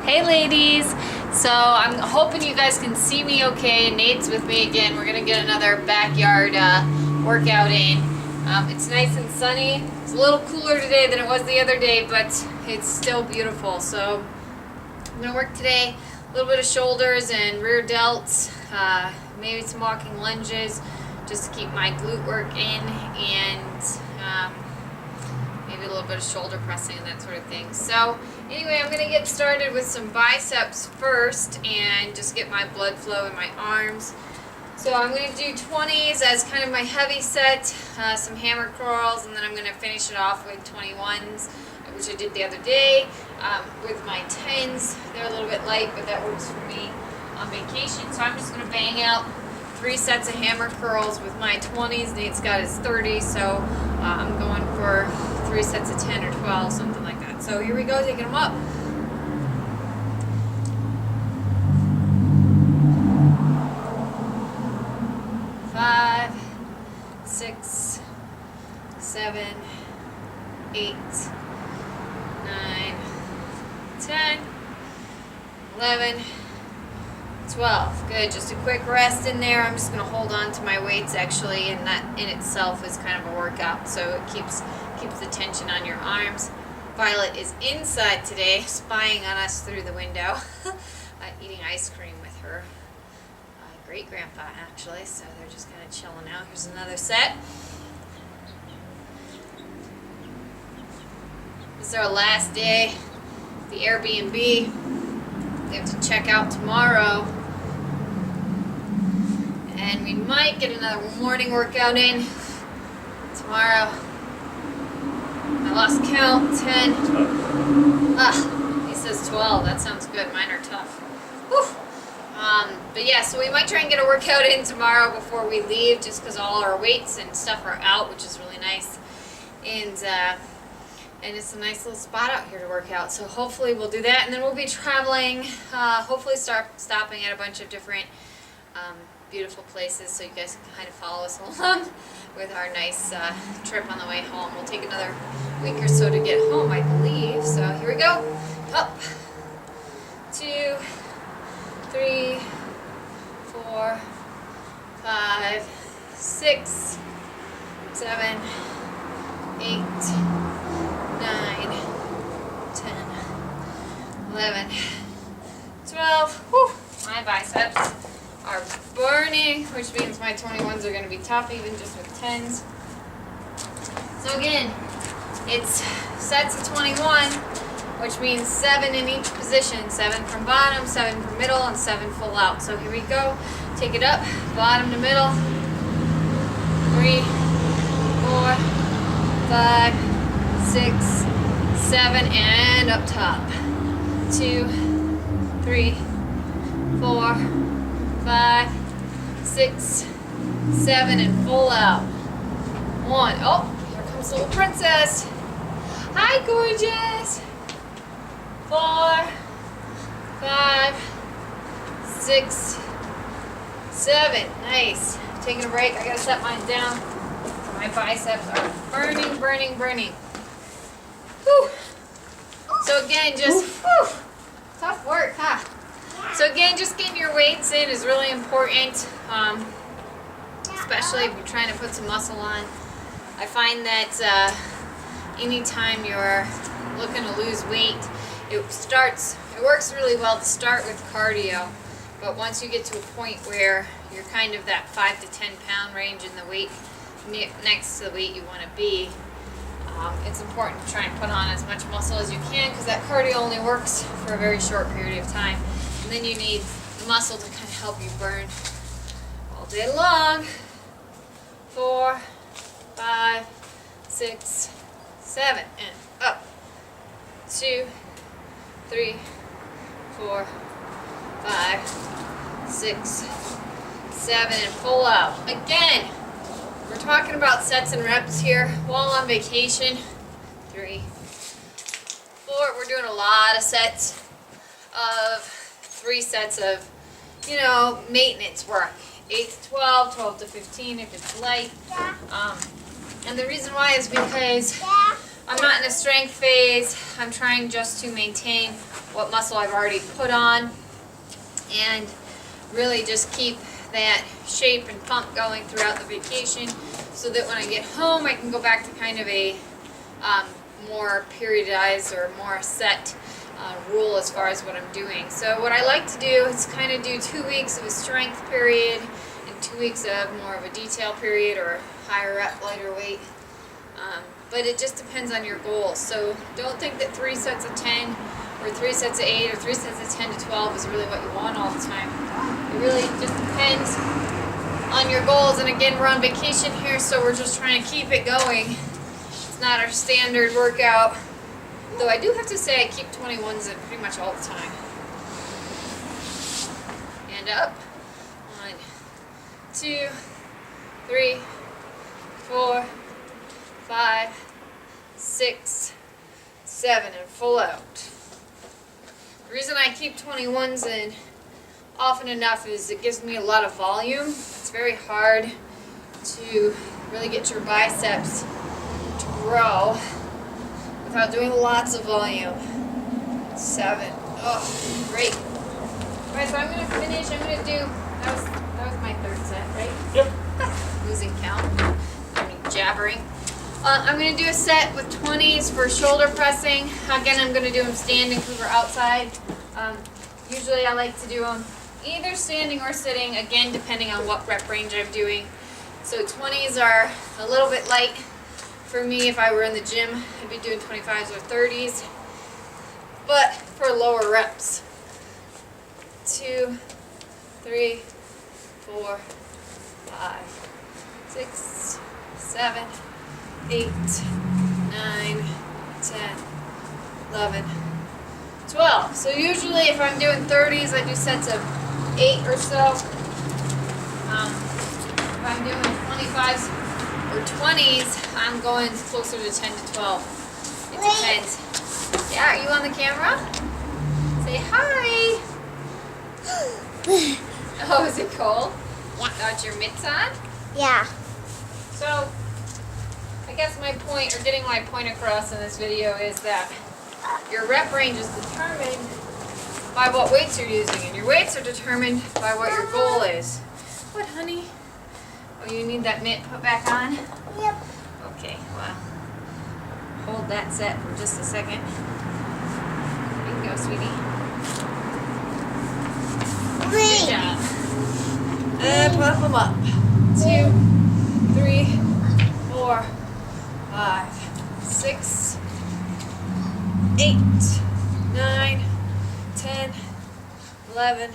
Hey ladies! So I'm hoping you guys can see me okay. Nate's with me again. We're gonna get another backyard workout in. It's nice and sunny. It's a little cooler today than it was the other day, but it's still beautiful. So I'm gonna work today a little bit of shoulders and rear delts, maybe some walking lunges just to keep my glute work in, and maybe a little bit of shoulder pressing and that sort of thing. So anyway, I'm going to get started with some biceps first and just get my blood flow in my arms. So I'm going to do 20s as kind of my heavy set, some hammer curls, and then I'm going to finish it off with 21s, which I did the other day, with my 10s. They're a little bit light, but that works for me on vacation. So I'm just going to bang out 3 sets of hammer curls with my 20s. Nate's got his 30s, so I'm going for 3 sets of 10 or 12, something like that. So here we go, taking them up. Five, 6, 7, 8, 9, 10, 11, 12. Good. Just a quick rest in there. I'm just going to hold on to my weights actually, and that in itself is kind of a workout. So it keeps the tension on your arms. Violet is inside today, spying on us through the window, eating ice cream with her great-grandpa actually. So they're just kind of chilling out. Here's another set. This is our last day. The Airbnb. We have to check out tomorrow. And we might get another morning workout in tomorrow. I lost count. 10. He says 12. That sounds good. Mine are tough. Whew. But yeah, so we might try and get a workout in tomorrow before we leave, just because all our weights and stuff are out, which is really nice. And it's a nice little spot out here to work out. So hopefully we'll do that, and then we'll be traveling. Hopefully stopping at a bunch of different beautiful places, so you guys can kind of follow us along with our nice trip on the way home. We'll take another week or so to get home, I believe. So here we go. Up. 2, 3, 4, 5, 6, 7, 8, 9, 10, 11, 12. Whew. My biceps are burning, which means my 21s are going to be tough, even just with 10s. So again, it's sets of 21, which means 7 in each position. 7 from bottom, 7 from middle, and 7 full out. So here we go. Take it up, bottom to middle. 3, 4, 5, 6, 7, and up top. 2, 3, 4, 5, 6, 7, and full out. 1. Oh, here comes little princess. Hi, gorgeous. 4, 5, 6, 7. Nice. Taking a break. I gotta set mine down. My biceps are burning, burning, burning. Whew. So again, just tough work, huh? So again, just getting your weights in is really important, especially if you're trying to put some muscle on. I find that anytime you're looking to lose weight, it works really well to start with cardio, but once you get to a point where you're kind of that 5 to 10 pound range in the weight next to the weight you want to be, it's important to try and put on as much muscle as you can, because that cardio only works for a very short period of time. And then you need the muscle to kind of help you burn all day long. 4, 5, 6, 7, and up. 2, 3, 4, 5, 6, 7, and pull out. Again, we're talking about sets and reps here while on vacation. 3, 4. We're doing a lot of sets of 3 sets of, maintenance work. 8 to 12, 12 to 15 if it's light. And the reason why is because I'm not in a strength phase. I'm trying just to maintain what muscle I've already put on and really just keep that shape and pump going throughout the vacation so that when I get home I can go back to kind of a more periodized or more set rule as far as what I'm doing. So what I like to do is kind of do 2 weeks of a strength period and 2 weeks of more of a detail period or higher rep, lighter weight. But it just depends on your goals. So don't think that 3 sets of 10 or 3 sets of 8 or 3 sets of 10 to 12 is really what you want all the time. It really just depends on your goals. And again, we're on vacation here, so we're just trying to keep it going. It's not our standard workout. Though I do have to say I keep 21s in pretty much all the time. And up. 1, 2, 3, 4, 5, 6, 7, and full out. The reason I keep 21s in often enough is it gives me a lot of volume. It's very hard to really get your biceps to grow without doing lots of volume. 7. Oh, great. Alright, so I'm going to finish. I'm going to do, that was my 3rd set, right? Yep. Losing count. I'm jabbering. I'm going to do a set with 20s for shoulder pressing. Again, I'm going to do them standing because we're outside. Usually I like to do them either standing or sitting, again, depending on what rep range I'm doing. So 20s are a little bit light for me. If I were in the gym, I'd be doing 25s or 30s. But for lower reps. 2, 3, 4, 5, 6, 7, 8, 9, 10, 11, 12. So usually if I'm doing 30s, I do sets of 8 or so. If I'm doing 25s or 20s, I'm going closer to 10 to 12. It depends. Yeah, are you on the camera? Say hi. Oh, is it cold? Yeah. Got your mitts on? Yeah. So, I guess my point, or getting my point across in this video, is that your rep range is determined by what weights you're using, and your weights are determined by what your goal is. What, honey? Oh, you need that mitt put back on? Yep. Okay, well, hold that set for just a second. You can go, sweetie. Good job. And pump them up. 2, 3, 4, 5, 6, 8, 9, 10, 11,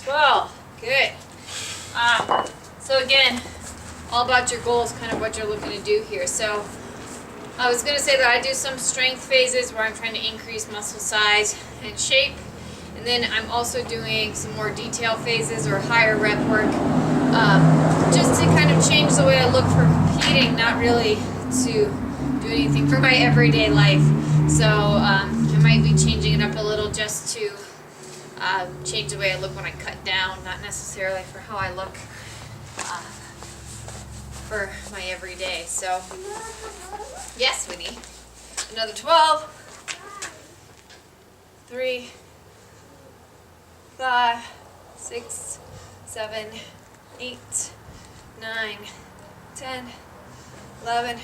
12. Good. So again, all about your goals, kind of what you're looking to do here. So I was going to say that I do some strength phases where I'm trying to increase muscle size and shape. And then I'm also doing some more detail phases or higher rep work, just to kind of change the way I look for competing, not really to do anything for my everyday life. So I might be changing it up a little just to change the way I look when I cut down, not necessarily for how I look for my everyday. So yes, Winnie. Another 12. 3, 5, 6, 7, 8, 9, 10, 11,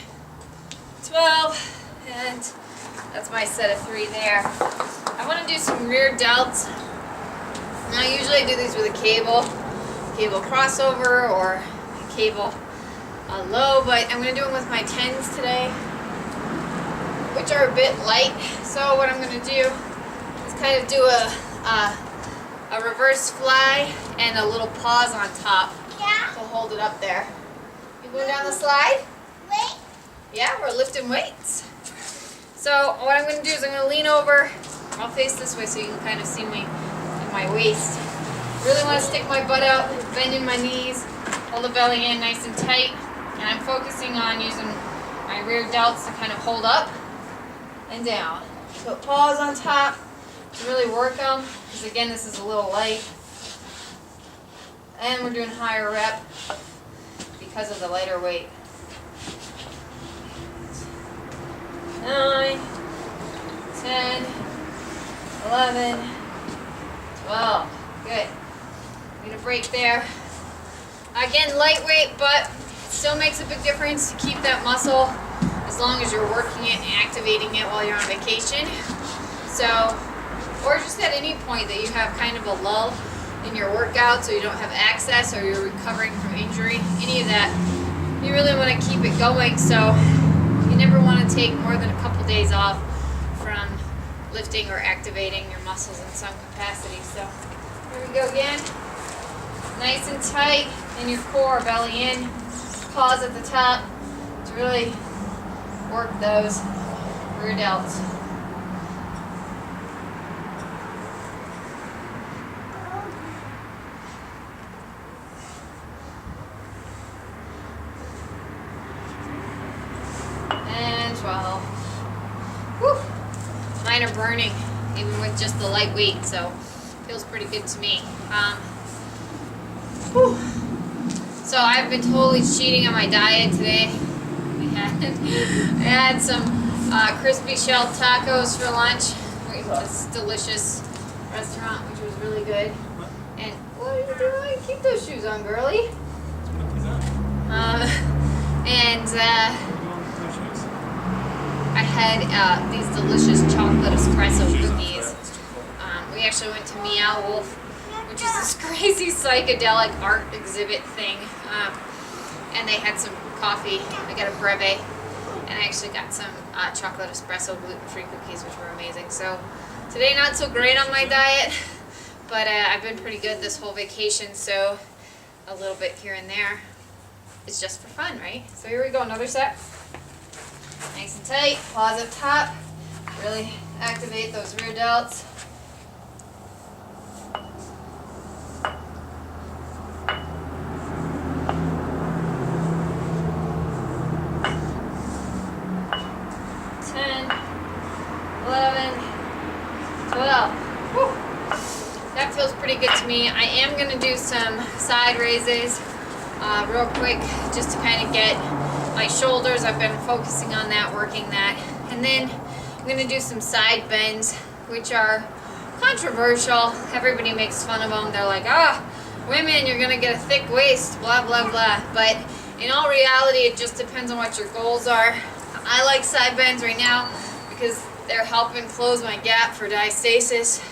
12, and that's my set of 3 there. I want to do some rear delts. Now I usually do these with a cable crossover or a cable low, but I'm going to do them with my 10s today, which are a bit light. So what I'm going to do is kind of do a reverse fly and a little pause on top to hold it up there. You going down the slide? Wait. Yeah, we're lifting weights. So what I'm going to do is I'm going to lean over. I'll face this way so you can kind of see me in my waist. Really want to stick my butt out, bend in my knees, hold the belly in nice and tight. And I'm focusing on using my rear delts to kind of hold up and down. So pause on top to really work them, because again this is a little light. And we're doing higher rep because of the lighter weight. 9, 10, 11, 12. Good. I'm gonna break there. Again, lightweight, but still makes a big difference to keep that muscle as long as you're working it and activating it while you're on vacation. So, or just at any point that you have kind of a lull in your workout, so you don't have access or you're recovering from injury, any of that, you really want to keep it going. So you never want to take more than a couple days off from lifting or activating your muscles in some capacity. So here we go again. Nice and tight in your core, belly in, paws at the top to really work those rear delts. And 12. Whew. Mine are burning, even with just the light weight, so feels pretty good to me. Whew. So I've been totally cheating on my diet today. I had some crispy shell tacos for lunch. This delicious restaurant, which was really good. And what are you doing? Keep those shoes on, girly. I had these delicious chocolate espresso cookies. We actually went to Meow Wolf, which is this crazy psychedelic art exhibit thing. And they had some coffee. I got a breve, and I actually got some chocolate espresso gluten-free cookies, which were amazing. So today not so great on my diet, but I've been pretty good this whole vacation, so a little bit here and there is just for fun, right? So here we go, another set. Nice and tight, paws up top. Really activate those rear delts. That feels pretty good to me. I am going to do some side raises real quick just to kind of get my shoulders. I've been focusing on that, working that. And then I'm going to do some side bends, which are controversial. Everybody makes fun of them. They're like, women, you're going to get a thick waist, blah, blah, blah. But in all reality, it just depends on what your goals are. I like side bends right now because they're helping close my gap for diastasis.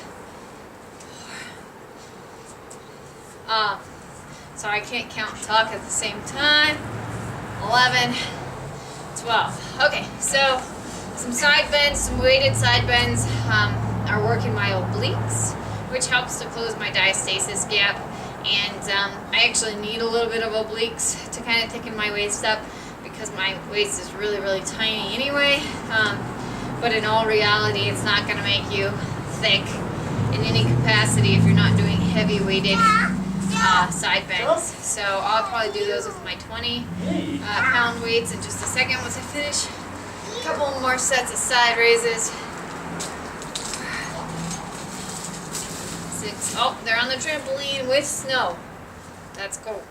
Sorry, I can't count and talk at the same time. 11, 12. Okay, so some side bends, some weighted side bends are working my obliques, which helps to close my diastasis gap. And I actually need a little bit of obliques to kind of thicken my waist up because my waist is really, really tiny anyway. But in all reality, it's not going to make you thick in any capacity if you're not doing heavy weighted side bends. So I'll probably do those with my 20 pound weights in just a second once I finish. A couple more sets of side raises. 6. Oh, they're on the trampoline with snow. That's cold.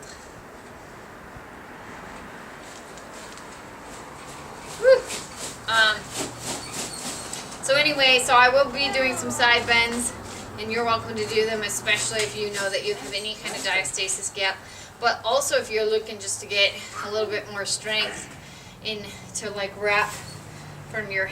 Whew. So anyway, so I will be doing some side bends, and you're welcome to do them, especially if you know that you have any kind of diastasis gap. But also if you're looking just to get a little bit more strength in to like wrap from your